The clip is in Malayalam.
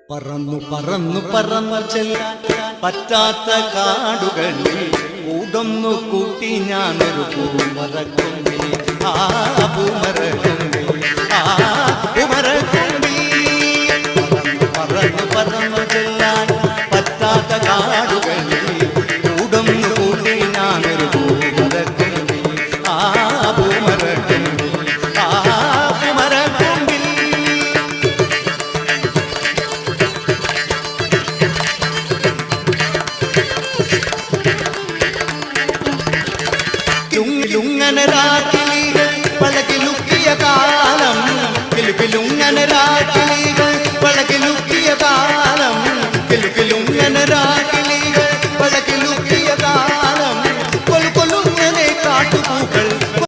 പറന്നു പറന്നു പറന്നു ചെല്ലാൻ പറ്റാത്ത കാടുകളിൽ കൂടൊന്നു കൂട്ടി ഞാനൊരു പൂമരക്കൊമ്പിൽ ആ പൂമരക്കൊമ്പിൽ ആ പൂമരക്കൊമ്പിൽ പറന്നു പറന്നു ചെല്ലാൻ പറ്റാത്ത കാടുകളിൽ കൂടൊന്നു കൂട്ടി ഞാനൊരു പൂമരക്കൊമ്പിൽ ആ പൂമരക്കൊമ്പിൽ ആ പൂമരക്കൊമ്പിൽ ലുങ്ങന രാത്രികൾ പഴകിലുക്കിയ കാലം ലുങ്ങന രാത്രികൾ പഴകിലുക്കിയ കാലം